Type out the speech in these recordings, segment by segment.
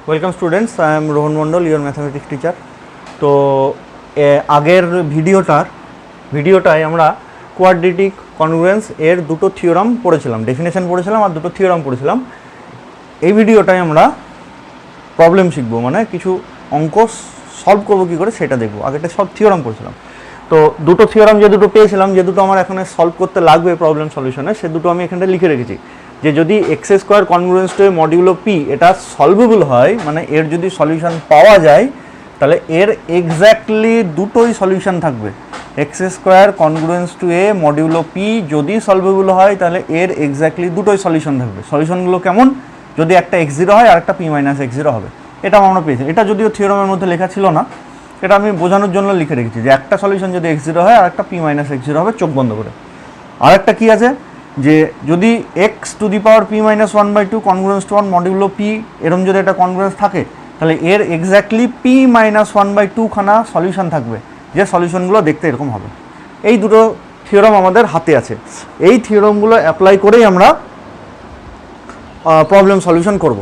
Welcome students, I am Rohan Mondal, your mathematics teacher. তো আগের ভিডিওটায় আমরা কোয়াড্রেটিক কনগ্রুয়েন্স এর দুটো থিওরাম পড়েছিলাম, ডেফিনেশন পড়েছিলাম আর দুটো থিওরাম পড়েছিলাম। এই ভিডিওটায় আমরা প্রবলেম শিখবো, মানে কিছু অঙ্ক সলভ করবো কী করে সেটা দেখবো। আগেটা সব থিওরাম পড়েছিলাম, তো দুটো থিওরাম যে দুটো পেয়েছিলাম, যে দুটো আমার এখানে সলভ করতে লাগবে প্রবলেম সলিউশনে, সে দুটো আমি এখানটা লিখে রেখেছি। যে যদি এক্স স্কোয়ার কনগ্রুয়েন্স টু এ মডিউলো পি এটা সলভেবল হয়, মানে এর যদি সলিউশন পাওয়া যায়, তাহলে এর এক্স্যাক্টলি দুটোই সলিউশন থাকবে। এক্স স্কোয়ার কনগ্রুয়েন্স টু এ মডিউলো পি যদি সলভেবল হয়, তাহলে এর এক্স্যাক্টলি দুটোই সলিউশন থাকবে। সলিউশনগুলো কেমন? যদি একটা x0 হয় আর একটা p মাইনাস x0 হবে। এটা আমরা পেয়েছি। এটা যদিও থিওরামের মধ্যে লেখা ছিল না, এটা আমি বোঝানোর জন্য লিখে রেখেছি যে একটা সলিউশন যদি x0 হয় আর একটা p মাইনাস x0 হবে, চোখ বন্ধ করে। আর একটা কী আছে, যে যদি x to the power p minus 1/2 congruence to 1 modulo p, এরম যদি একটা কনগ্রুয়েন্স থাকে, তাহলে এর এক্স্যাক্টলি p মাইনাস 1/2 খানা সলিউশন থাকবে, যে সলিউশনগুলো দেখতে এরকম হবে। এই দুটো থিওরাম আমাদের হাতে আছে। এই থিওরামগুলো অ্যাপ্লাই করেই আমরা প্রবলেম সলিউশন করব।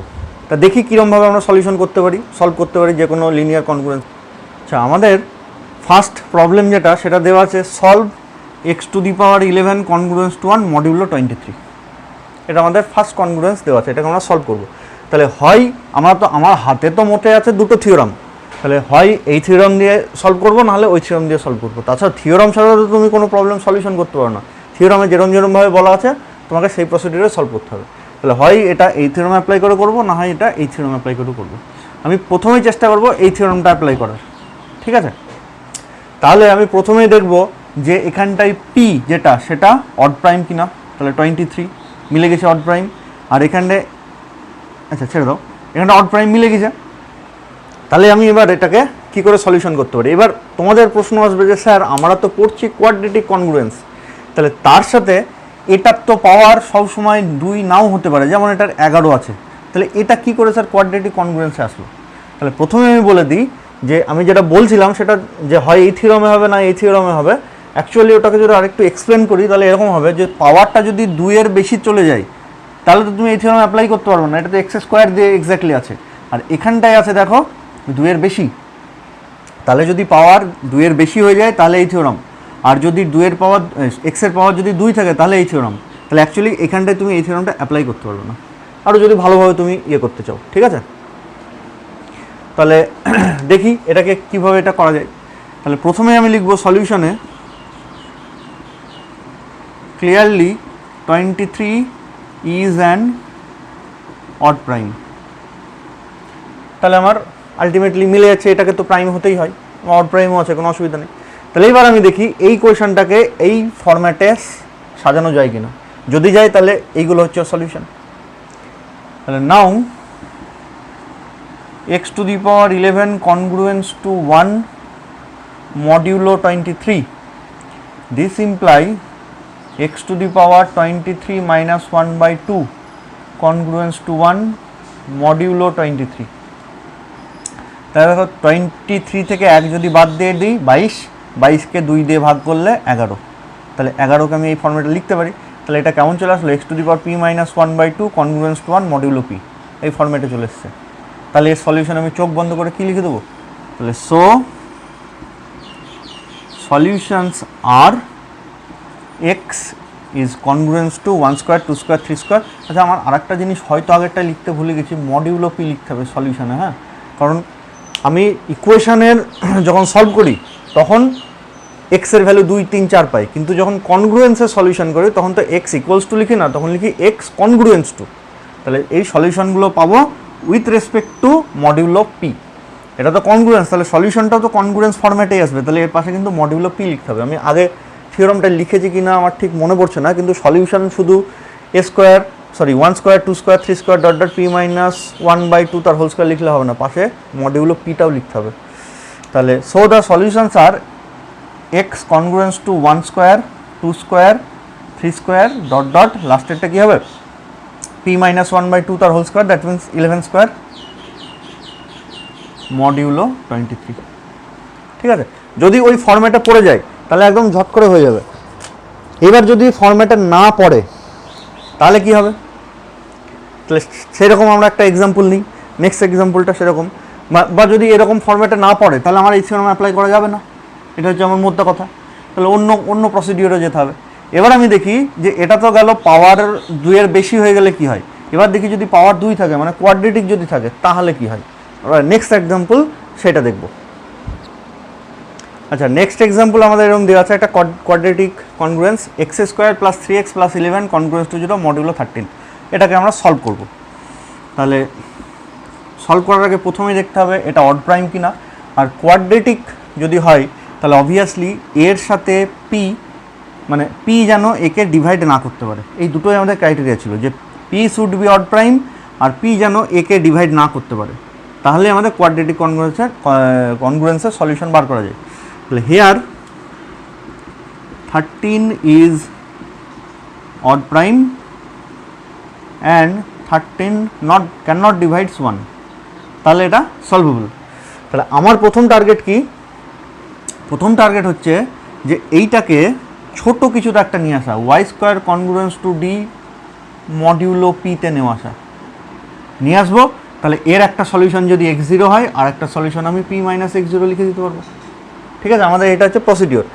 তা দেখি কীরকমভাবে আমরা সলিউশন করতে পারি, সলভ করতে পারি যে কোনো লিনিয়ার কনগ্রুয়েন্স। আচ্ছা, আমাদের ফার্স্ট প্রবলেম যেটা, সেটা দেওয়া আছে solve x to the power 11 congruence to 1 modulo 23। এটা আমাদের ফার্স্ট কনগ্রুয়েন্স দেওয়া আছে, এটাকে আমরা সলভ করব। তাহলে হয় আমার হাতে তো মোটে আছে দুটো থিওরাম, তাহলে হয় এই থিওরাম দিয়ে সলভ করবো, নাহলে ওই থিওরাম দিয়ে সলভ করবো। তাছাড়া থিওরাম ছাড়া তো তুমি কোনো প্রবলেম সলিউশন করতে পারো না। থিওরামে যেরমভাবে বলা আছে তোমাকে সেই প্রসিডিউরে সলভ করতে হবে। তাহলে হয় এটা এই থিওরাম অ্যাপ্লাই করে করবো, না হয় এটা এই থিওরাম অ্যাপ্লাই করে করবো। আমি প্রথমেই চেষ্টা করবো এই থিওরামটা অ্যাপ্লাই করার, ঠিক আছে? তাহলে আমি প্রথমেই দেখব যে এখানটায় পি যেটা, সেটা অড প্রাইম কিনা। তাহলে 23 মিলে গেছে অড প্রাইম। আর এখানে আচ্ছা ছেড়ে দাও, এখানটা অড প্রাইম মিলে গেছে। তাহলে আমি এবার এটাকে কি করে সলিউশন করতে পারি? এবার তোমাদের প্রশ্ন আসবে যে স্যার আমরা তো পড়ছি কোয়াড্রেটিক কনগ্রুয়েন্স, তাহলে তার সাথে এটার তো পাওয়ার সবসময় 2 নাও হতে পারে, যেমন এটার 11 আছে, তাহলে এটা কি করে স্যার কোয়াড্রেটিক কনগ্রুয়েন্সে আসলো? তাহলে প্রথমে আমি বলে দিই যে আমি যেটা বলছিলাম সেটা যে হয় এই থিওরামে হবে না এই থিওরামে হবে। অ্যাকচুয়ালি ওটাকে যদি আরেকটু এক্সপ্লেন করি, তাহলে এরকম হবে যে পাওয়ারটা যদি 2 এর বেশি চলে যায়, তাহলে তো তুমি এই থিওরাম অ্যাপ্লাই করতে পারবে না। এটা তো এক্স স্কোয়ার দিয়ে এক্স্যাক্টলি আছে, আর এখানটায় আছে দেখো 2 এর বেশি। তাহলে যদি পাওয়ার 2 এর বেশি হয়ে যায় তাহলে এই থিওরাম, আর যদি 2 এর পাওয়ার এক্সের পাওয়ার যদি 2 থাকে তাহলে এই থিওরাম। তাহলে অ্যাকচুয়ালি এখানটায় তুমি এই থিওরামটা অ্যাপ্লাই করতে পারবে না, আরও যদি ভালোভাবে তুমি করতে চাও, ঠিক আছে? তাহলে দেখি এটাকে কিভাবে এটা করা যায়। তাহলে প্রথমে আমি লিখব সলিউশনে clearly 23 is an odd prime. তাহলে আমার আলটিমেটলি মিলে যাচ্ছে, এটাকে তো প্রাইম হতেই হয়, অড প্রাইমও আছে, কোনো অসুবিধা নেই। তাহলে এবার আমি দেখি এই কোয়েশনটাকে এই ফরম্যাটে সাজানো যায় কিনা। যদি যায় তাহলে এইগুলো হচ্ছে সলিউশন। তাহলে now x to the power 11 congruence to 1 modulo 23, this imply x to the power 23 minus 1/2 congruence to 1 modulo 23। তাহলে দেখো 23 থেকে 1 যদি বাদ দিয়ে দিই 22, 22কে 2 দিয়ে ভাগ করলে 11। তাহলে 11কে আমি এই ফর্মেটে লিখতে পারি। তাহলে এটা কেমন চলে আসলো? x to the power p minus 1/2 congruence to 1 modulo p, এই ফর্মেটে চলে এসছে। তাহলে এর সলিউশন আমি চোখ বন্ধ করে কি লিখে দেবো? তাহলে so solutions are x is congruence to 1 square 2 square 3 square. আচ্ছা, আমার আরেকটা জিনিস হয়তো আগেরটা লিখতে ভুলে গেছি, মডিউলো p লিখতে হবে সলিউশনে, হ্যাঁ? কারণ আমি ইকুয়েশনের যখন সলভ করি তখন এক্সের ভ্যালু 2, 3, 4 পাই, কিন্তু যখন কনগ্রুয়েন্সের সলিউশন করি তখন তো এক্স ইকুয়ালস টু লিখি না, তখন লিখি এক্স কনগ্রুয়েন্স টু। তাহলে এই সলিউশনগুলো পাবো with respect to modulo P. এটা তো কনগ্রুয়েন্স, তাহলে সলিউশনটাও তো কনগ্রুয়েন্স ফরম্যাটেই আসবে। তাহলে এর পাশে কিন্তু মডিউলো পি লিখতে হবে। আমি আগে থিওরামটা লিখেছি কি না আমার ঠিক মনে পড়ছে না, কিন্তু সলিউশন শুধু square 1 square 2 square 3 square dot dot p minus 1/2 তার হোল স্কোয়ার লিখলে হবে না, পাশে মডিউলো পিটাও লিখতে হবে। তাহলে so the solutions are x congruence to 1 square 2 square 3 square dot dot লাস্টেরটা কী হবে? p মাইনাস 1/2 তার whole square, that means 11 square modulo 23, ঠিক আছে? যদি ওই ফর্ম্যাটে পড়ে যায় তাহলে একদম ঝট করে হয়ে যাবে। এবার যদি ফর্ম্যাটে না পড়ে তাহলে কি হবে? তাহলে সেরকম আমরা একটা এক্সাম্পল নিই। নেক্সট এক্সাম্পলটা সেরকম, বা যদি এরকম ফর্ম্যাটে না পড়ে তাহলে আমার এই থিওরাম অ্যাপ্লাই করা যাবে না, এটা হচ্ছে আমার মোদ্দা কথা। তাহলে অন্য প্রসিডিওরে যেতে হবে। এবার আমি দেখি যে এটা তো গেল পাওয়ার 2-এর বেশি হয়ে গেলে কি হয়। এবার দেখি যদি পাওয়ার 2 থাকে মানে কোয়াড্রেটিক যদি থাকে তাহলে কি হয়। নেক্সট এক্সাম্পল সেটা দেখব। আচ্ছা, নেক্সট এক্সাম্পল আমাদের এরকম দেওয়া আছে একটা quadratic congruence x² + 3x + 11 congruence to 0 modulo 13। এটাকে আমরা সলভ করব। তাহলে সলভ করার আগে প্রথমেই দেখতে হবে এটা অড প্রাইম কিনা। আর কোয়াড্রেটিক যদি হয় তাহলে অবভিয়াসলি এর সাথে পি, মানে পি যেন একে ডিভাইড না করতে পারে। এই দুটোই আমাদের ক্রাইটেরিয়া ছিল যে P should be odd prime আর পি যেন একে ডিভাইড না করতে পারে, তাহলে আমাদের কোয়াড্রেটিক কনগ্রুয়েন্সের সলিউশন বার করা যায়। তাহলে here 13 is odd prime and 13 can not divides 1, তাহলে এটা সলভেবল। তাহলে আমার প্রথম টার্গেট কি? প্রথম টার্গেট হচ্ছে যে এইটাকে ছোট কিছুতে একটা নিয়ে আসা, y² congruence to D modulo পিতে নিয়ে আসবো। তাহলে এর একটা সলিউশন যদি x0 হয় আর একটা সলিউশন আমি p - x0 লিখে দিতে পারবো। ঠিক আছে, আমাদের এটা হচ্ছে প্রসিডিওর।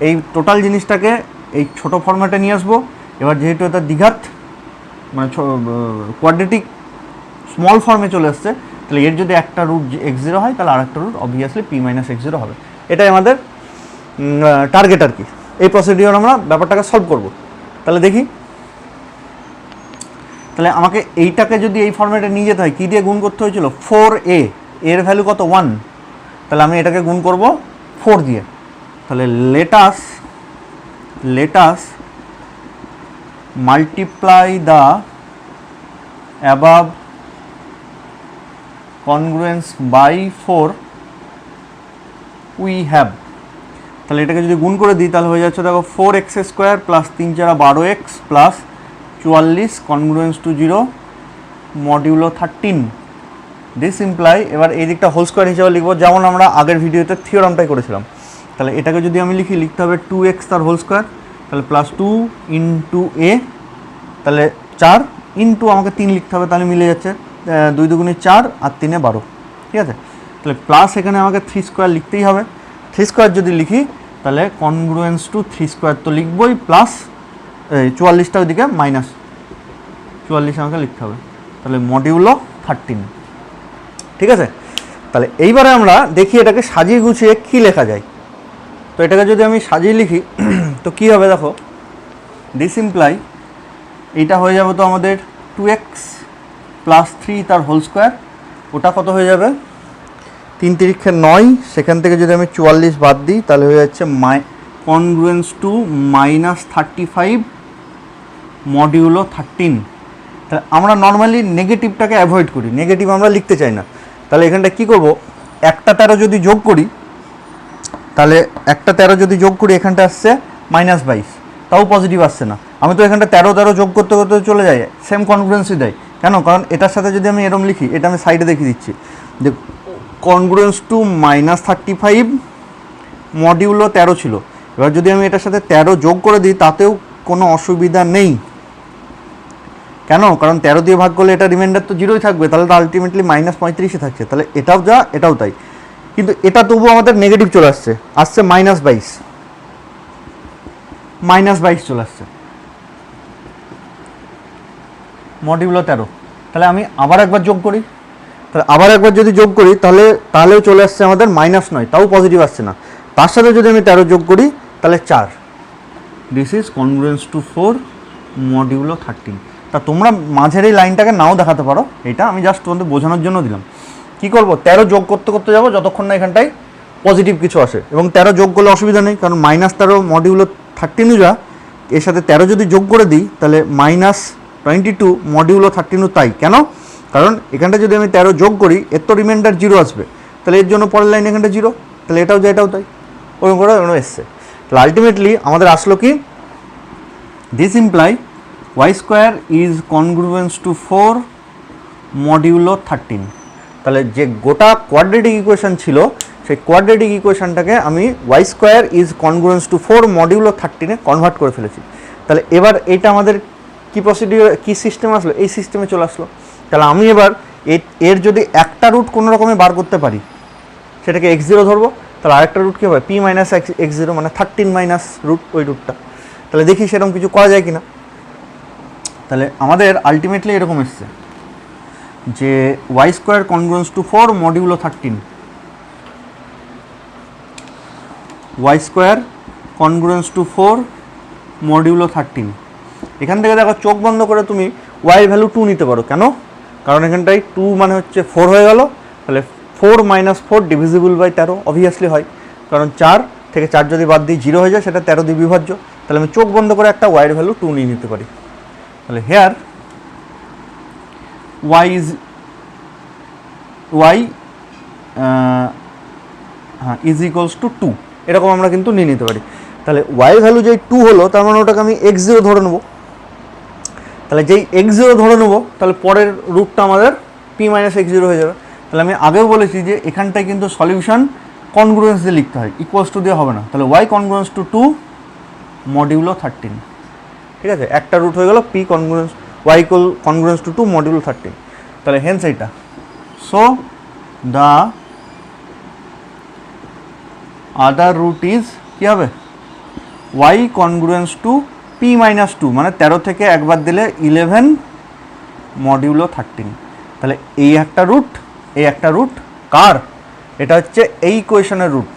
এই টোটাল জিনিসটাকে এই ছোট ফরম্যাটে নিয়ে আসবো। এবার যেহেতু এটা দ্বিঘাত মানে কোয়াড্রেটিক স্মল ফর্মে চলে আসছে, তাহলে এর যদি একটা রুট x0 হয় তাহলে আর একটা রুট অবভিয়াসলি p - x0 হবে। এটাই আমাদের টার্গেট আর কি। এই প্রসিডিওর আমরা ব্যাপারটাকে সলভ করব। তাহলে দেখি, তাহলে আমাকে এইটাকে যদি এই ফর্ম্যাটে নিয়ে যেতে হয়, কী দিয়ে গুণ করতে হয়েছিল? 4a, এর ভ্যালু কত? 1। তাহলে আমি এটাকে গুণ করব 4 দিয়ে। তাহলে let us multiply the above congruence by 4 we have. তাহলে এটাকে যদি গুণ করে দিই তাহলে হয়ে যাচ্ছে দেখো 4x² + 3 × 12x + 44 congruence to 0 modulo 13। This imply, এবার এই দিকটা হোল স্কোয়ার হিসেবে লিখবো যেমন আমরা আগের ভিডিওতে থিওরামটাই করেছিলাম। তাহলে এটাকে যদি আমি লিখতে হবে 2x তার হোল স্কোয়ার, তাহলে +2 × a, তাহলে 4 ইন্টু আমাকে 3 লিখতে হবে, তাহলে মিলে যাচ্ছে 2 × 2 = 4 আর 3 = 12। ঠিক আছে, তাহলে প্লাস এখানে আমাকে 3² লিখতেই হবে। 3² যদি লিখি তাহলে কনগ্রুয়েন্স টু 3² তো লিখবই, প্লাস 44টা ওইদিকে -44 আমাকে লিখতে হবে। তাহলে মডিউলো 13। ঠিক আছে, তাহলে এইবারে আমরা দেখি এটাকে সাজিয়ে গুছিয়ে কী লেখা যায়। তো এটাকে যদি আমি সাজিয়ে লিখি তো কী হবে দেখো, দিস ইমপ্লাই এইটা হয়ে যাবে তো আমাদের 2x + 3 তার হোল স্কোয়ার, ওটা কত হয়ে যাবে? 3 × 3 = 9, সেখান থেকে যদি আমি 44 বাদ দিই তাহলে হয়ে যাচ্ছে কনগ্রুয়েন্স টু -35 মডিউলো 13। তাহলে আমরা নর্মালি নেগেটিভটাকে অ্যাভয়েড করি, নেগেটিভ আমরা লিখতে চাই না। তাহলে এখানটা কী করব, একটা 13 যদি যোগ করি তাহলে একটা 13 যদি যোগ করি এখানটা আসছে -22, তাও পজিটিভ আসছে না। আমি তো এখানটা 13 যোগ করতে করতে চলে যাই, সেম কনগ্রুয়েন্সই দেয় কেন? কারণ এটার সাথে যদি আমি এরম লিখি, এটা আমি সাইডে দেখিয়ে দিচ্ছি যে কনগ্রুয়েন্স টু -35 মডিউলো 13 ছিল। এবার যদি আমি এটার সাথে 13 যোগ করে দিই তাতেও কোনো অসুবিধা নেই। কেন? কারণ 13 দিয়ে ভাগ করলে এটা রিমাইন্ডার তো 0ই থাকবে, তাহলে তো আলটিমেটলি -35 থাকছে। তাহলে এটাও যা এটাও তাই, কিন্তু এটা তবুও আমাদের নেগেটিভ চলে আসছে -22 চলে আসছে মডিউলো 13। তাহলে আমি আবার একবার যোগ করি, তাহলে আবার একবার যদি যোগ করি তাহলেও চলে আসছে আমাদের -9, তাও পজিটিভ আসছে না। তার সাথে যদি আমি 13 যোগ করি তাহলে 4। This is congruence to 4 modulo 13। তা তোমরা মাঝের এই লাইনটাকে নাও দেখাতে পারো, এটা আমি জাস্ট তোমাদের বোঝানোর জন্য দিলাম। কী করব, 13 যোগ করতে করতে যাবো যতক্ষণ না এখানটায় পজিটিভ কিছু আসে, এবং 13 যোগ করলে অসুবিধা নেই, কারণ -13 মডিউলো 13 যা, এর সাথে 13 যদি যোগ করে দিই তাহলে -22 মডিউলো 13 তাই। কেন? কারণ এখানটা যদি আমি 13 যোগ করি এর তো রিমাইন্ডার 0 আসবে, তাহলে এর জন্য পরের লাইন এখানটা 0, তাহলে এটাও যা এটাও তাই, ওরকম করে এসছে। তাহলে আলটিমেটলি আমাদের আসলো কি, this imply y² is congruence to 4 modulo 13। তাহলে যে গোটা কোয়াড্রেটিক ইকুয়েশন ছিল সেই কোয়াড্রেটিক ইকুয়েশনটাকে আমি y² is congruence to 4 modulo 13-এ কনভার্ট করে ফেলেছি। তাহলে এবার এটা আমাদের কি প্রসিডিওর, কি সিস্টেম আসলো, এই সিস্টেমে চলে আসলো। তাহলে আমি এবার এর যদি একটা রুট কোনো রকমে বার করতে পারি, সেটাকে x0 ধরবো, তাহলে আরেকটা রুট কী হবে, p মাইনাস x0 মানে 13 মাইনাস রুট ওই রুটটা। তাহলে দেখি সেরকম কিছু করা যায় কিনা। তাহলে আমাদের আলটিমেটলি এরকম এসছে যে y square congruence to 4 modulo 13, y square congruence to 4 modulo 13। এখান থেকে দেখো চোখ বন্ধ করে তুমি y ভ্যালু 2 নিতে পারো। কেন? কারণ এখানটায় 2 মানে হচ্ছে 4 হয়ে গেল, তাহলে 4 মাইনাস 4 ডিভিজিবল বাই 13 অবভিয়াসলি হয়, কারণ 4 থেকে 4 যদি বাদ দিই 0 হয়ে যায়, সেটা 13 দিয়ে বিভাজ্য। তাহলে আমি চোখ বন্ধ করে একটা y এর ভ্যালু 2 নিয়ে নিতে পারি। তাহলে here y is equals to 2, এরকম আমরা কিন্তু নিয়ে নিতে পারি। তাহলে y ভ্যালু যেই 2 হলো, তার মানে ওটাকে আমি x0 ধরে নেবো। তাহলে যেই x0 ধরে নেবো, তাহলে পরের রুটটা আমাদের p মাইনাস x0 হয়ে যাবে। তাহলে আমি আগেও বলেছি যে এখানটায় কিন্তু সলিউশন কনগ্রুয়েন্স দিয়ে লিখতে হয়, ইকুয়ালস টু দিয়ে হবে না। তাহলে y কনগ্রুয়েন্স টু 2 মডিউলো 13, ঠিক আছে, একটা রুট হয়ে গেল p congruence y congruence to 2 modulo 13। তাহলে হেন্স এইটা, so the other root is কী হবে, y congruence to p minus 2 মানে 13 থেকে একবার দিলে 11 মডিউলো 13। তাহলে এই একটা রুট, এই একটা রুট কার, এটা হচ্ছে এই ইকুয়েশনের রুট,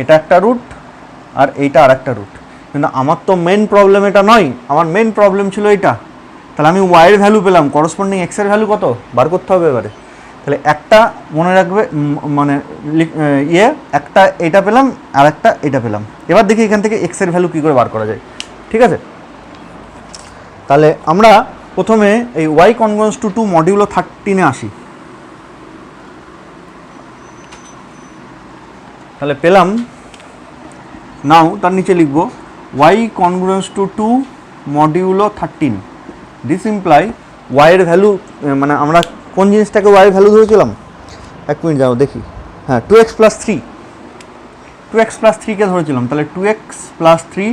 এটা একটা রুট আর এইটা আর একটা রুট। কিন্তু আমার তো মেন প্রবলেম এটা নয়, আমার মেন প্রবলেম ছিল এটা। তাহলে আমি y এর ভ্যালু পেলাম, করসপন্ডিং x এর ভ্যালু কত বার করতে হবে এবারে। তাহলে একটা মনে রাখবে, মানে একটা এটা পেলাম আর একটা এটা পেলাম। এবার দেখি এখান থেকে x এর ভ্যালু কী করে বার করা যায়, ঠিক আছে। তাহলে আমরা প্রথমে এই y কনগ্রুয়েন্স টু 2 মডিউলো 13-এ আসি। তাহলে পেলাম, নাও তার নিচে লিখব y congruence to 2 modulo 13। This imply y এর ভ্যালু, মানে আমরা কোন জিনিসটাকে y এর ভ্যালু ধরেছিলাম, এক মিনিট যাও দেখি, হ্যাঁ 2x প্লাস 3, 2x প্লাস 3কে ধরেছিলাম। তাহলে 2x plus 3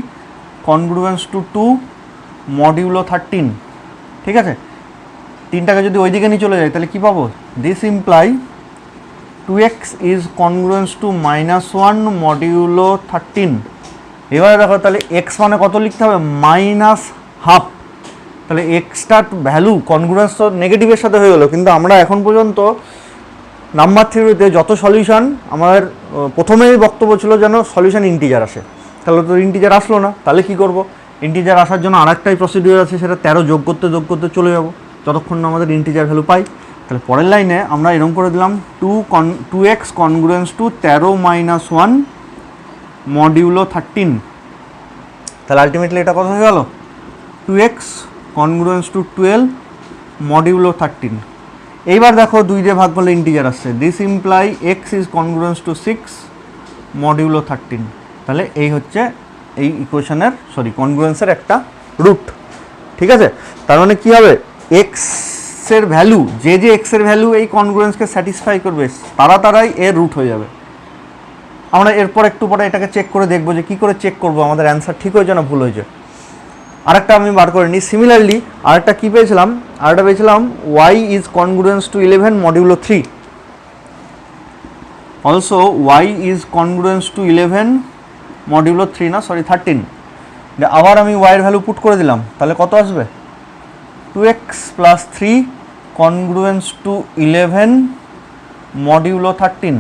congruence to 2 modulo 13, ঠিক আছে। 3টাকে যদি ওই দিকে নিয়ে চলে যায় তাহলে কী পাবো, this imply 2x is congruence to -1 modulo 13। এবারে দেখো তাহলে x মানে কত লিখতে হবে, -12। তাহলে এক্সটার ভ্যালু কনগ্রুয়েন্স তো নেগেটিভের সাথে হয়ে গেলো, কিন্তু আমরা এখন পর্যন্ত নাম্বার থিওরিতে যত সলিউশন, আমাদের প্রথমেই বক্তব্য ছিল যেন সলিউশন ইন্টিজার আসে। তাহলে তো ইন্টিজার আসলো না, তাহলে কি করব, ইন্টিজার আসার জন্য আরেকটাই প্রসিডিওর আছে, সেটা 13 যোগ করতে চলে যাব যতক্ষণ না আমাদের ইন্টিজার ভ্যালু পাই। তাহলে পরের লাইনে আমরা এরকম করে দিলাম 2x congruence two 13 minus 1 modulo 13। তাহলে আলটিমেটলি এটা কত হয়ে গেল, 2x কনগ্রুয়েন্স টু 12 মডিউলো 13। এইবার দেখো 2 দিয়ে ভাগ করলে ইন্টিজার আসছে, this imply x is congruence to 6 modulo 13। তাহলে এই হচ্ছে এই ইকুয়েশনের কনগ্রুয়েন্সের একটা রুট, ঠিক আছে। তার মানে কী হবে, এক্সের ভ্যালু, যে এক্সের ভ্যালু এই কনগ্রুয়েন্সকে স্যাটিসফাই করবে তারাই এর রুট হয়ে যাবে। আমরা এরপর একটু পরে এটাকে চেক করে দেখবো যে কী করে চেক করবো আমাদের অ্যান্সার ঠিক হয়েছে না ভুল হয়েছে। আরেকটা আমি বার করে নিই, সিমিলারলি আরেকটা কী পেয়েছিলাম, আরেকটা পেয়েছিলাম y is congruence to 11 modulo 3। Also y is congruence to 11 modulo 13। আবার আমি y এর ভ্যালু পুট করে দিলাম, তাহলে কত আসবে, 2x plus 3 congruence to 11 modulo 13।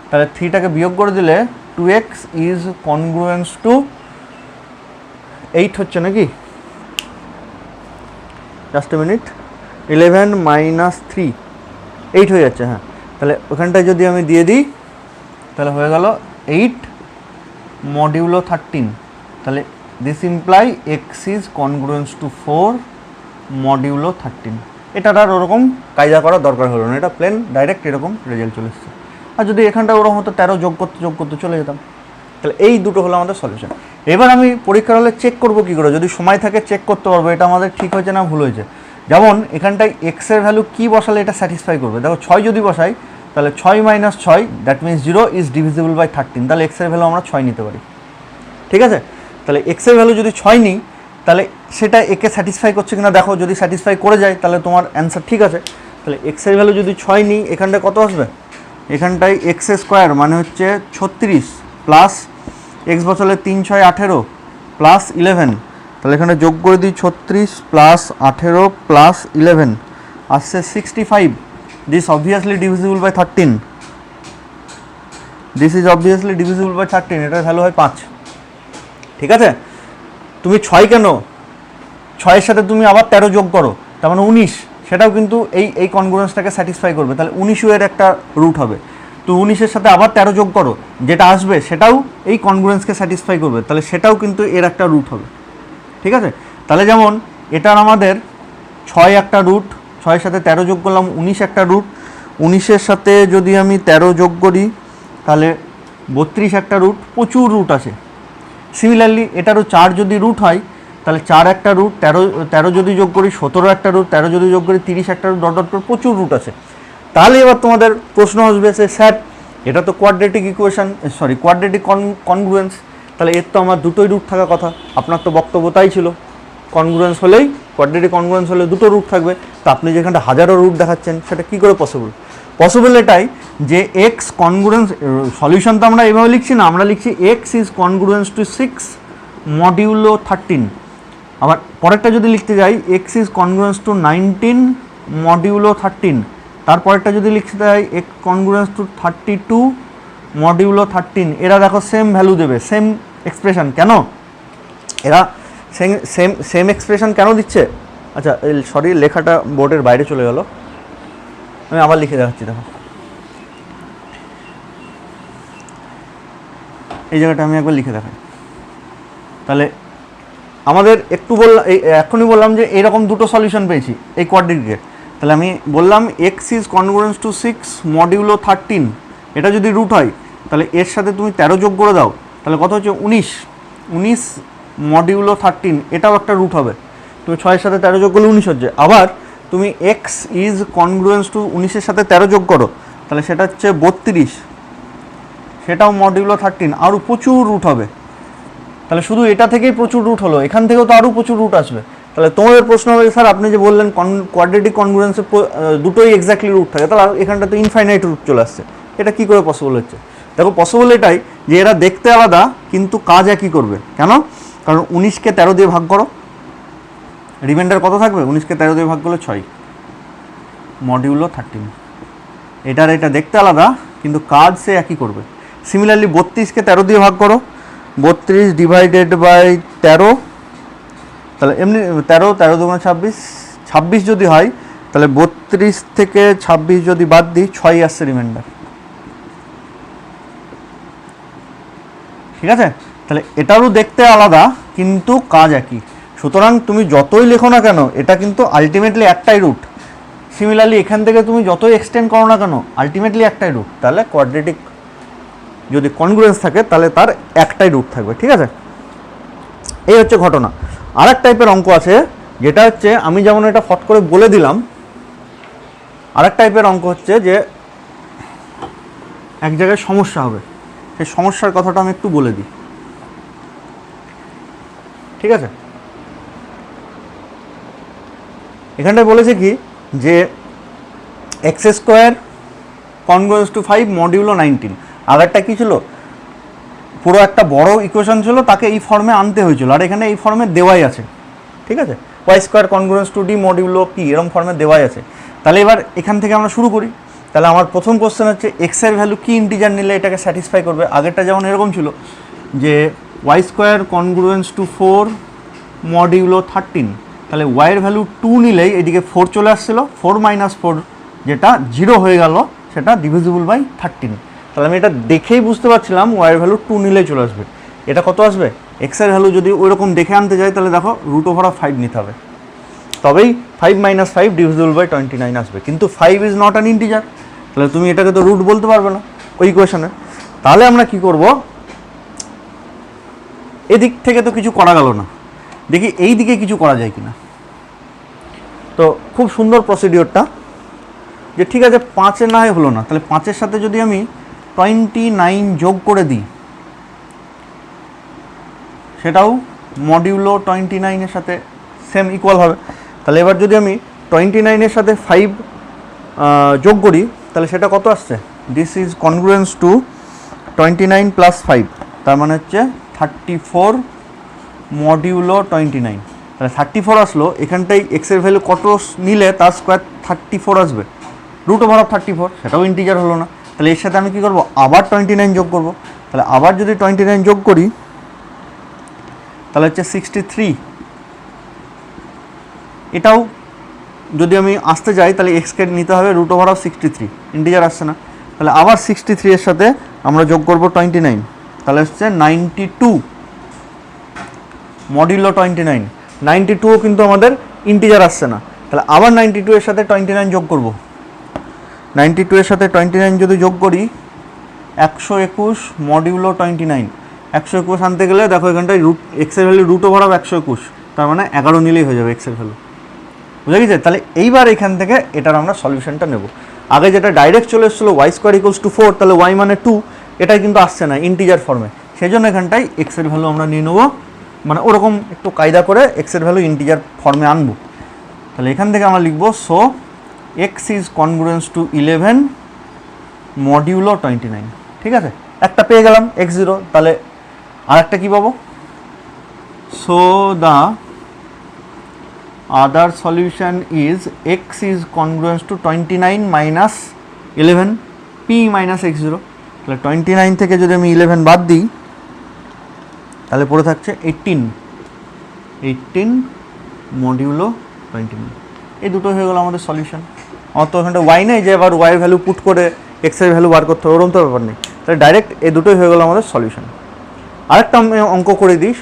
তাহলে 3টাকে বিয়োগ করে দিলে 2x ইজ কনগ্রুয়েন্স টু 8 হচ্ছে নাকি, জাস্ট এ মিনিট, 11 মাইনাস 3 8 হয়ে যাচ্ছে, হ্যাঁ। তাহলে ওখানটায় যদি আমি দিয়ে দিই তাহলে হয়ে গেল 8 মডিউলো 13। তাহলে this imply x is congruence to 4 modulo 13। এটা আর ওরকম কায়দা করার দরকার হলো না, এটা প্লেন ডাইরেক্ট এরকম রেজাল্ট চলে এসছে। আর যদি এখানটা ওরকম হতো 13 যোগ করতে চলে যেতাম। তাহলে এই দুটো হলো আমাদের সলিউশন। এবার আমি পরীক্ষার হলে চেক করবো কী করে, যদি সময় থাকে চেক করতে পারবো এটা আমাদের ঠিক হয়েছে না ভুল হয়েছে। যেমন এখানটায় এক্সের ভ্যালু কী বসালে এটা স্যাটিসফাই করবে, দেখো 6 যদি বসাই তাহলে 6 minus 6 that means 0 is divisible by 13। তাহলে এক্সের ভ্যালু আমরা 6 নিতে পারি, ঠিক আছে। তাহলে এক্সের ভ্যালু যদি 6 নিই তাহলে সেটা একে স্যাটিসফাই করছে কিনা দেখো, যদি স্যাটিসফাই করে যায় তাহলে তোমার অ্যান্সার ঠিক আছে। তাহলে এক্সের ভ্যালু যদি 6 নিই, এখানটায় কত আসবে? এখানটায় এক্স স্কোয়ার মানে হচ্ছে 36 প্লাস এক্স বছরে 3 6 18 প্লাস 11, তাহলে এখানে যোগ করে দিই 36 প্লাস 18 প্লাস 11 আসছে 65। This obviously divisible by 13, this is obviously divisible by 13, এটার ভ্যালু হয় 5। ঠিক আছে, তুমি 6 কেন, 6-এর সাথে তুমি আবার 13 যোগ করো, তার মানে 19, সেটাও কিন্তু এই কনগ্রুয়েন্সটাকে স্যাটিসফাই করবে। তাহলে 19ও এর একটা রুট হবে। তো 19-এর সাথে আবার 13 যোগ করো, যেটা আসবে সেটাও এই কনগ্রুয়েন্সকে স্যাটিসফাই করবে, তাহলে সেটাও কিন্তু এর একটা রুট হবে। ঠিক আছে, তাহলে যেমন এটার আমাদের 6 একটা রুট, 6-এর সাথে 13 যোগ করলাম, 19 একটা রুট, 19-এর সাথে যদি আমি 13 যোগ করি তাহলে 32 একটা রুট, প্রচুর রুট আছে। সিমিলারলি এটারও 4 যদি রুট হয় তাহলে 4 একটা রুট, 13 যদি যোগ করি 17 একটা রুট, 13 যদি যোগ করি 30 একটা রুট, ডট ডট করে প্রচুর রুট আছে। তাহলে এবার তোমাদের প্রশ্ন আসবে যে স্যার এটা তো quadratic equation, sorry quadratic congruence, তাহলে এর তো আমার দুটোই রুট থাকার কথা। আপনার তো বক্তব্য তাই ছিল, কনগ্রুয়েন্স হলেই, কোয়াড্রেটিক কনগ্রুয়েন্স হলে দুটো রুট থাকবে। তো আপনি যেখানটা হাজারো রুট দেখাচ্ছেন সেটা কী করে পসিবল? পসিবল এটাই যে এক্স কনগ্রুয়েন্স, সলিউশন তো আমরা এইভাবে লিখছি না, আমরা লিখছি x is congruence to 6 modulo 13। আবার পরেরটা যদি লিখতে যাই x is congruence to 19 modulo 13, তারপরেরটা যদি লিখতে যাই এক্স কনগ্রুয়েন্স টু 32 মডিউলো 13, এরা দেখো সেম ভ্যালু দেবে, সেম এক্সপ্রেশন। কেন এরা সেম এক্সপ্রেশন কেন দিচ্ছে? আচ্ছা সরি, লেখাটা বোর্ডের বাইরে চলে গেল, আমি আবার লিখে দেখাচ্ছি। দেখো এই জায়গাটা আমি একবার লিখে দেখাই। তাহলে আমাদের একটু বললাম, এখনই বললাম যে এরকম দুটো সলিউশন পেয়েছি এই কোয়াড্রেটিকের। তাহলে আমি বললাম x is congruence to 6 modulo 13, এটা যদি রুট হয় তাহলে এর সাথে তুমি 13 যোগ করে দাও, তাহলে কত হচ্ছে 19 মডিউলো 13, এটাও একটা রুট হবে। তুমি 6-এর সাথে 13 যোগ করলে 19 হচ্ছে। আবার তুমি এক্স ইজ কনগ্রুয়েন্স টু 19-এর সাথে 13 যোগ করো, তাহলে সেটা হচ্ছে 32, সেটাও মডিউলো 13, আরও প্রচুর রুট হবে। তাহলে শুধু এটা থেকেই প্রচুর রুট হলো, এখান থেকেও তো আরও প্রচুর রুট আসবে। তাহলে তোমাদের প্রশ্ন হবে স্যার আপনি যে বললেন কোয়াড্রেটিক কনগ্রুয়েন্সে দুটোই এক্স্যাক্টলি রুট থাকে, তাহলে এখানটা তো ইনফাইনাইট রুট চলে আসছে, এটা কী করে পসিবল হচ্ছে? দেখো পসিবল এটাই যে এরা দেখতে আলাদা কিন্তু কাজ একই করবে। কেন? কারণ 19কে 13 দিয়ে ভাগ করো, রিমাইন্ডার কত থাকবে? 19কে 13 দিয়ে ভাগ করলে 6 মডিউলো 13। এটার এটা দেখতে আলাদা কিন্তু কাজ সে একই করবে। সিমিলারলি 32কে 13 দিয়ে ভাগ করো, 32 ডিভাইডেড বাই 13, তাহলে এমনি 13 13 দুগুণে 26, 26 যদি হয় তাহলে 32 থেকে 26 যদি বাদ দিই 6 আসছে রিমাইন্ডার। ঠিক আছে, তাহলে এটারও দেখতে আলাদা কিন্তু কাজ একই। সুতরাং তুমি যতই লেখো না কেন এটা কিন্তু আলটিমেটলি একটাই রুট। সিমিলারলি এখান থেকে তুমি যতই এক্সটেন্ড করো না কেন আলটিমেটলি একটাই রুট। তাহলে কোয়াড্রেটিক যদি কনগ্রুয়েন্স থাকে তাহলে তার একটাই রুট থাকবে। ঠিক আছে, এই হচ্ছে ঘটনা। আর এক টাইপের অঙ্ক আছে যেটা হচ্ছে, আমি যেমন এটা ফট করে বলে দিলাম, আর এক টাইপের অঙ্ক হচ্ছে যে এক জায়গায় সমস্যা হবে, সেই সমস্যার কথাটা আমি একটু বলে দিই। ঠিক আছে, এখানটায় বলেছে কি যে x square congruence to 5 modulo 19, আগেরটা কী ছিল? পুরো একটা বড় ইকুয়েশন ছিল, তাকে এই ফর্মে আনতে হয়েছিল, আর এখানে এই ফর্মে দেওয়াই আছে। ঠিক আছে, y square congruence to D modulo P, এরকম ফর্মে দেওয়াই আছে। তাহলে এবার এখান থেকে আমরা শুরু করি। তাহলে আমার প্রথম কোশ্চেন হচ্ছে এক্সের ভ্যালু কী ইন্টিজার নিলে এটাকে স্যাটিসফাই করবে? আগেরটা যেমন এরকম ছিল যে y square congruence to 4 modulo 13, তাহলে ওয়াইয়ের ভ্যালু 2 নিলেই এদিকে 4 চলে আসছিলো, 4 - 4 যেটা 0 হয়ে গেল, সেটা ডিভিজিবল বাই 13। তাহলে আমি এটা দেখেই বুঝতে পারছিলাম ওয়াইয়ের ভ্যালু 2 নিলেই চলে আসবে। এটা কত আসবে? এক্সের ভ্যালু যদি ওইরকম দেখে আনতে যাই তাহলে দেখো √5 নিতে হবে, তবেই 5 - 5 ডিভিজিবল বাই 29 আসবে। কিন্তু 5 ইজ নট অ্যান ইন্টিজার, তাহলে তুমি এটাকে তো রুট বলতে পারবে না ওই ইকুয়েশনে। তাহলে আমরা কি করব? এদিক থেকে তো কিছু করা গেল না, দেখি এই দিকে কিছু করা যায় কিনা। তো খুব সুন্দর প্রসিডিওরটা যে ঠিক আছে 5-এর না হলো না, তাহলে 5-এর সাথে যদি আমি 29 যোগ করে দিই সেটাও মডিউলো 29-এর সাথে সেম ইকুয়াল হবে। তাহলে এবার যদি আমি 29-এর সাথে 5 যোগ করি তাহলে সেটা কত আসছে, this is congruence to 29 plus 5, তার মানে হচ্ছে 34 মডিউলো 29। তাহলে 34 আসলো, এখানটাই এক্সের ভ্যালু কত নিলে তার স্কোয়ার 34 আসবে, √34, সেটাও ইন্টিজার হলো না। তাহলে এর সাথে আমি কী করবো, আবার 29 যোগ করব। তাহলে আবার যদি 29 যোগ করি তাহলে হচ্ছে 63। এটাও যদি আমি আসতে যাই তাহলে এক্সকে নিতে হবে √63, ইন্টিজার আসছে না। তাহলে আবার 63 এর সাথে আমরা যোগ করব 29, তাহলে হচ্ছে 92 মডিউলো 29। 92ও কিন্তু আমাদের ইন্টিজার আসছে না, তাহলে আবার 92 এর সাথে 29 যোগ করব। 92 এর সাথে 29 যদি যোগ করি 121 মডিউলো 29। 121 আনতে গেলে দেখো এখানটায় এক্সের ভ্যালু √121, তার মানে 11 নিলেই হয়ে যাবে এক্সের ভ্যালু, বুঝা গেছে? তাহলে এইবার এখান থেকে এটার আমরা সলিউশনটা নেব। আগে যেটা ডাইরেক্ট চলে এসেছিলো y² = 4, তাহলে y মানে 2, এটাই কিন্তু আসছে না ইন্টিজার ফর্মে, সেই জন্য এখানটায় এক্সের ভ্যালু আমরা নিয়ে নেবো, মানে ওরকম একটু কায়দা করে এক্সের ভ্যালু ইন্টিজার ফর্মে আনবো। তাহলে এখান থেকে আমরা লিখবো so x is congruence to 11 modulo 29। ঠিক আছে, একটা পেয়ে গেলাম x0, তাহলে আর একটা কী পাবো, so the other solution is x is congruence to 29 minus 11 p minus x0। তাহলে 29 থেকে যদি আমি 11 বাদ দিই তাহলে পড়ে থাকছে 18 মডিউলো 29। এই দুটো হয়ে গেল আমাদের সলিউশন। আমার তো ওখানটা ওয়াই নেই যে আবার ওয়াইয়ের ভ্যালু পুট করে এক্সের ভ্যালু বার করতে হবে, ওরকম তো ব্যাপার নেই। তাহলে ডাইরেক্ট এই দুটোই হয়ে গেল আমাদের সলিউশন। আরেকটা আমি অঙ্ক করে দিই,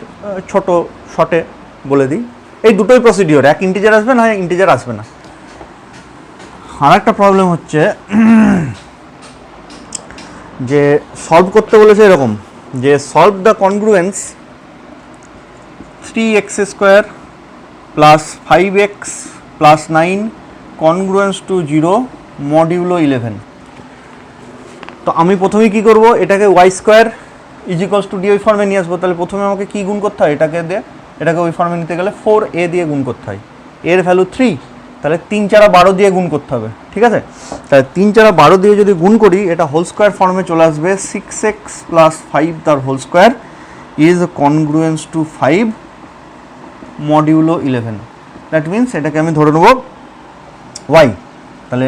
ছোট শর্টে বলে দিই, এই দুটোই প্রসিডিওর, এক ইন্টিজার আসবে না ইন্টিজার আসবে না। আর একটা প্রবলেম হচ্ছে যে সলভ করতে বলেছে এরকম, যে solve the congruence 3x² plus 5x plus 9 congruence to 0 modulo 11। তো আমি প্রথমে কি করব, এটাকে y² = d ওই ফর্মে নিয়ে আসবো। তাহলে প্রথমে আমাকে কি গুণ করতে হয়, এটাকে ওই ফর্মে নিতে গেলে 4a দিয়ে গুণ করতে হয়, এর ভ্যালু 3, তাহলে 3 4 12 দিয়ে গুণ করতে হবে। ঠিক আছে, তাহলে 3 4 12 দিয়ে যদি গুণ করি এটা হোল স্কোয়ার ফর্মে চলে আসবে, 6x প্লাস 5 তার whole square is congruence to 5 modulo 11। That means এটাকে আমি ধরে নেব y, তাহলে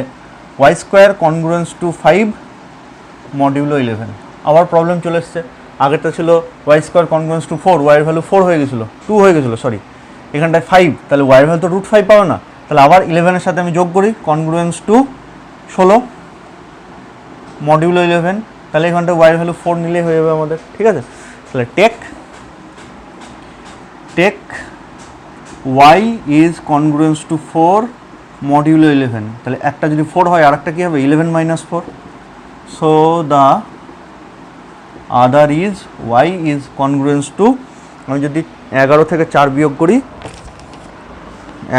y² কনগ্রুয়েন্স টু 5 মডিউলো 11। আবার প্রবলেম চলে এসছে, আগেরটা ছিল y² কনগ্রুয়েন্স টু 4, y এর ভ্যালু 4 হয়ে গেছিলো, 2 হয়ে গেছিলো সরি, এখানটায় 5, তাহলে y এর ভ্যালু তো √5 পাবে না। তাহলে আবার 11-এর সাথে আমি যোগ করি কনগ্রুয়েন্স টু 16 মডিউলো 11, তাহলে এখানটায় y এর ভ্যালু 4 নিলেই হয়ে যাবে আমাদের। ঠিক আছে, তাহলে take y is congruence to 4 modulo 11। তাহলে একটা যদি 4 হয় আর একটা কী হবে, 11 - 4। So the other is y is congruence to, আমি যদি 11 থেকে 4 বিয়োগ করি,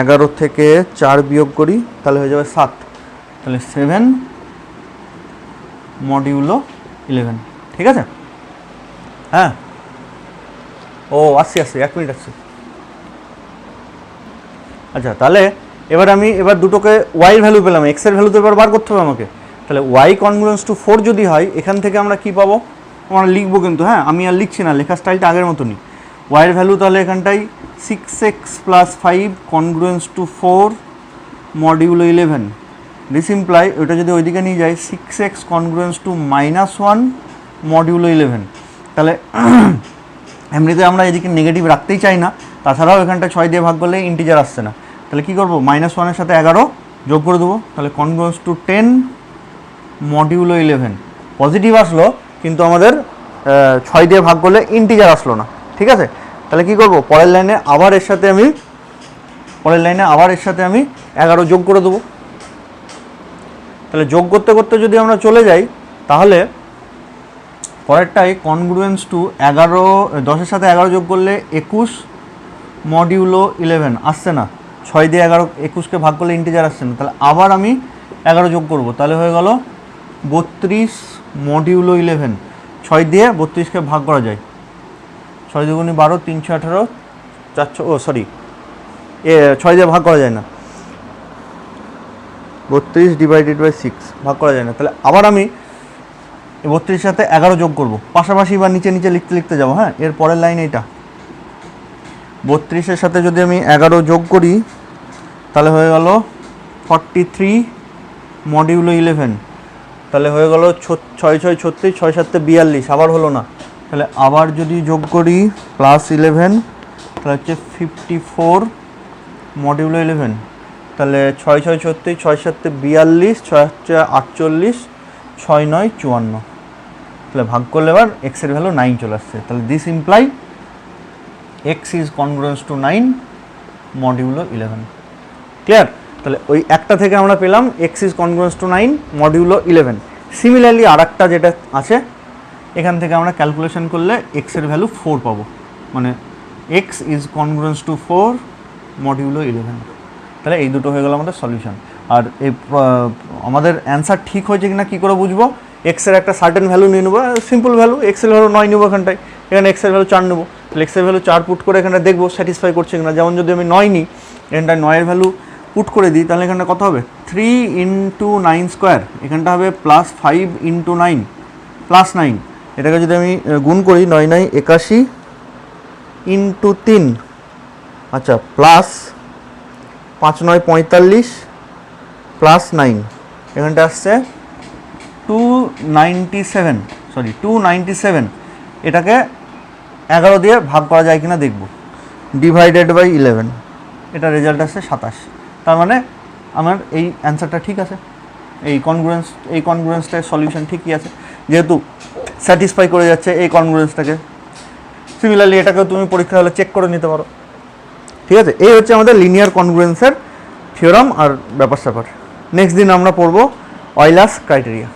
11 থেকে 4 বিয়োগ করি তাহলে হয়ে যাবে 7, তাহলে 7 মডিউলো 11। ঠিক আছে, হ্যাঁ, ও আসছি 1 মিনিট আসছি। আচ্ছা, তাহলে এবার দুটোকে ওয়াইয়ের ভ্যালু পেলাম, এক্সের ভ্যালু তো এবার বার করতে হবে আমাকে। তাহলে y কনগ্রুয়েন্স টু 4 যদি হয়, এখান থেকে আমরা কি পাবো, আমরা লিখবো কিন্তু, হ্যাঁ আমি আর লিখছি না, লেখার স্টাইলটা আগের মতনই। ওয়াইয়ের ভ্যালু তাহলে এখানটাই 6x plus 5 congruence to 4 modulo 11। This imply ওইটা যদি ওইদিকে নিয়ে যায় 6x কনগ্রুয়েন্স টু -1 মডিউলো 11। তাহলে এমনিতে আমরা এদিকে নেগেটিভ রাখতেই চাই না, তাছাড়াও এখানটা 6 দিয়ে ভাগ করলে ইন্টিজার আসছে না, তাহলে কী করবো, -1-এর সাথে 11 যোগ করে দেবো, তাহলে কনগ্রুয়েন্স টু 10 মডিউলো 11। পজিটিভ আসলো কিন্তু আমাদের 6 দিয়ে ভাগ করলে ইন্টিজার আসলো না। ঠিক আছে, তাহলে কী করবো, পরের লাইনে আবার এর সাথে আমি 11 যোগ করে দেবো। তাহলে যোগ করতে করতে যদি আমরা চলে যাই তাহলে পরেরটাই কনগ্রুয়েন্স টু 11, 10-এর সাথে 11 যোগ করলে 21 মডিউলো 11 আসছে না, 6 দিয়ে 21কে ভাগ করলে ইন্টিজার আসছে না, তাহলে আবার আমি 11 যোগ করব, তাহলে হয়ে গেল 32 মডিউলো 11। 6 দিয়ে 32কে ভাগ করা যায়, 6 × 2 = 12, 3 × 18, ছয় দিয়ে ভাগ করা যায় না, 32 ডিভাইডেড বাই 6 ভাগ করা যায় না। তাহলে আবার আমি 32 সাথে 11 যোগ করব, পাশাপাশি বা নিচে নিচে লিখতে লিখতে যাবো। হ্যাঁ, এর পরের লাইন এইটা, 32-এর সাথে যদি আমি 11 যোগ করি তাহলে হয়ে গেল 43 মডিউলো 11, তাহলে হয়ে গেল 6 6 36, 6 7 42, আবার হলো না। তাহলে আবার যদি যোগ করি +11 তাহলে হচ্ছে 54 মডিউলো 11, তাহলে 6 6 36, 6 7 42, 6 48, 6 9 54, তাহলে ভাগ করলে এবার এক্সের ভ্যালু 9 চলে আসছে। তাহলে this imply x is congruence to 9 modulo 11। Clear? তাহলে ওই একটা থেকে আমরা পেলাম x is congruence to 9 modulo 11। Similarly আর একটা যেটা আছে, এখান থেকে আমরা ক্যালকুলেশন করলে এক্সের ভ্যালু 4 পাবো, মানে x is congruence to 4 modulo 11। তাহলে এই দুটো হয়ে গেল আমাদের সলিউশন। আর এই আমাদের অ্যান্সার ঠিক হয়েছে কিনা কী করে বুঝবো? এক্সের একটা সার্টেন ভ্যালু নিয়ে নেবো, সিম্পল ভ্যালু, এক্সের ভ্যালু 9 নেবো এখানটায়, এখানে এক্সের ভ্যালু 4 নেবো, তাহলে এক্সের ভ্যালু 4 পুট করে এখানে দেখবো স্যাটিসফাই করছে কিনা। যেমন যদি আমি 9 নিই, এখানটায় 9-এর ভ্যালু পুট করে দিই, তাহলে এখানটা কত হবে? 3 × 9 স্কোয়ার, এখানটা হবে +5 × 9 +9, এটাকে যদি আমি গুণ করি 9 9 81 × 3, আচ্ছা প্লাস 5 9 45 +9, এখানটা আসছে 297, এটাকে 11 দিয়ে ভাগ করা যায় কিনা দেখব, ডিভাইডেড বাই 11, এটা রেজাল্ট আসছে 27। তার মানে আমার এই অ্যান্সারটা ঠিক আছে, এই কনগ্রুয়েন্সটার সলিউশন ঠিকই আছে, যেহেতু স্যাটিসফাই করে যাচ্ছে এই কনগ্রুয়েন্সটাকে। সিমিলারলি এটাকেও তুমি পরীক্ষা হলে চেক করে নিতে পারো। ঠিক আছে, এই হচ্ছে আমাদের লিনিয়ার কনগ্রুয়েন্সের থিওরাম আর ব্যাপার স্যাপার। নেক্সট দিন আমরা পড়বো অয়েলার্স ক্রাইটেরিয়া।